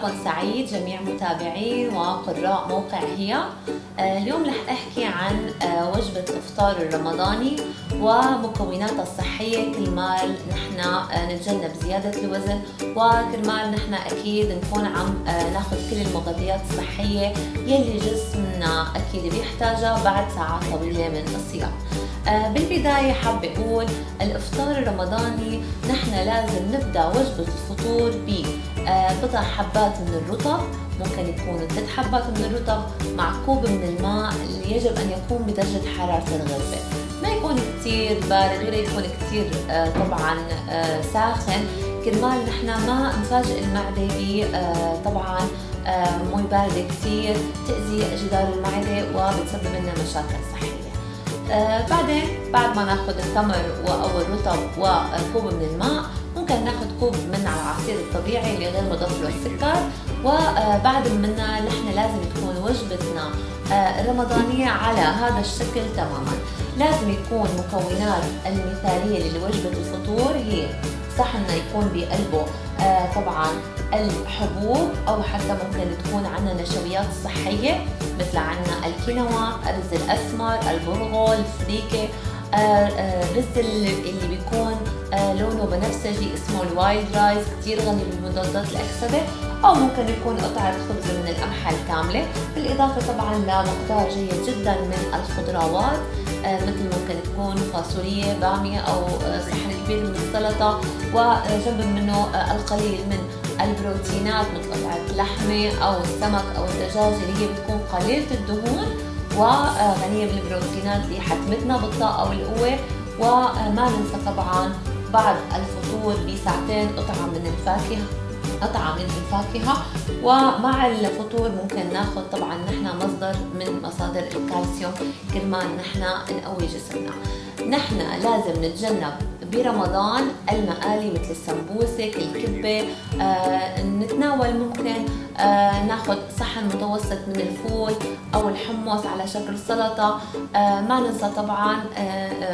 مساكم سعيد جميع متابعين وقراء موقع هي. اليوم رح أحكي عن وجبة الإفطار الرمضاني ومكوناتها الصحية كرمال نحن نتجنب زيادة الوزن، وكرمال نحن أكيد نكون عم ناخد كل المغذيات الصحية يلي جسمنا أكيد بيحتاجها بعد ساعات طويلة من الصيام. بالبداية حابة أقول الإفطار الرمضاني نحن لازم نبدأ وجبة الفطور بقطع حبات من الرطب، ممكن يكونوا 3 حبات من الرطب مع كوب من الماء اللي يجب أن يكون بدرجة حرارة الغرفة، ما يكون كتير بارد ولا يكون كتير طبعا ساخن، كرمال نحن ما نفاجئ المعدة طبعا مي باردة كتير تأذي جدار المعدة وبتسبب لنا مشاكل صحية. بعدين بعد ما ناخد التمر أو الرطب وكوب من الماء، ممكن ناخد كوب من العصير الطبيعي اللي غير مضاف له السكر. وبعد منها نحن لازم تكون وجبتنا الرمضانية على هذا الشكل تماما. لازم يكون مكونات المثالية لوجبة الفطور هي صحننا يكون بقلبه طبعا الحبوب، او حتى ممكن تكون عندنا نشويات صحية مثل عندنا الكينوا، الرز الاسمر، البرغل، الفريكة، الرز اللي بيكون لونه بنفسجي اسمه الوايلد رايز كتير غني بالمضادات الأكسدة، أو ممكن يكون قطعة خبز من القمحة الكاملة، بالإضافة طبعا لمقدار جيد جدا من الخضروات مثل ممكن تكون فاصوليا، بامية، أو صحن كبير من السلطة، وجنب منه القليل من البروتينات مثل قطعة لحمة أو السمك أو الدجاج اللي هي بتكون قليلة الدهون وغنية بالبروتينات اللي حتمتنا بالطاقة والقوة. وما ننسى طبعا بعد الفطور بساعتين قطعة من الفاكهة، ومع الفطور ممكن ناخد طبعا نحن مصدر من مصادر الكالسيوم كرمال نحن نقوي جسمنا. نحن لازم نتجنب برمضان المقالي مثل السمبوسك، الكبة، نتناول ممكن ناخد صحن متوسط من الفول أو الحمص على شكل سلطة. ما ننسى طبعا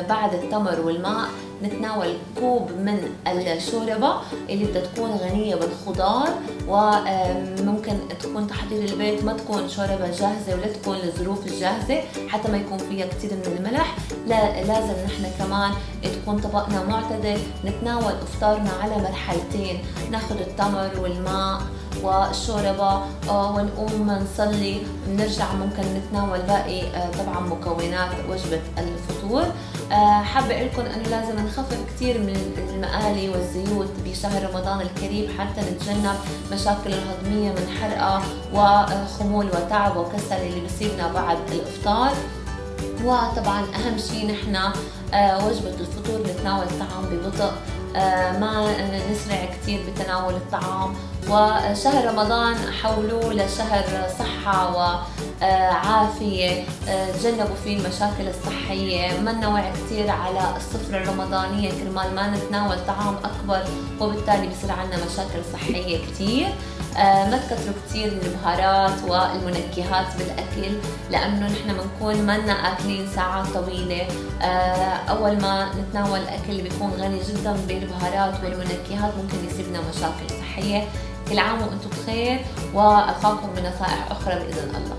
بعد التمر والماء نتناول كوب من الشوربة اللي بدها تكون غنية بالخضار، وممكن تكون تحضير البيت ما تكون شوربة جاهزة ولا تكون للظروف الجاهزة حتى ما يكون فيها كتير من الملح. لا، لازم نحن كمان تكون طبقنا معتدل، نتناول افطارنا على مرحلتين، ناخد التمر والماء والشوربة ونقوم نصلي، بنرجع ممكن نتناول باقي طبعا مكونات وجبة الفطور. حابة أقول لكم أنه لازم نخفف كتير من المقالي والزيوت بشهر رمضان الكريم حتى نتجنب مشاكل الهضمية من حرقة وخمول وتعب وكسل اللي بيصيبنا بعد الإفطار. وطبعا أهم شيء نحن وجبة الفطور نتناول الطعام ببطء، ما نسرع كتير بتناول الطعام. وشهر رمضان حولوه لشهر صحة وعافية، تجنبوا فيه المشاكل الصحية، ما ننوع كتير على السفرة الرمضانية كرمال ما نتناول طعام أكبر وبالتالي بصير عندنا مشاكل صحية كتير. ما تكتروا كتير من البهارات والمنكهات بالأكل، لأنه نحن بنكون منا أكلين ساعات طويلة. أول ما نتناول الأكل بيكون غني جدا بالبهارات والمنكهات ممكن يصيبنا مشاكل صحية. كل عام وأنتم بخير، وألقاكم بنصائح أخرى بإذن الله.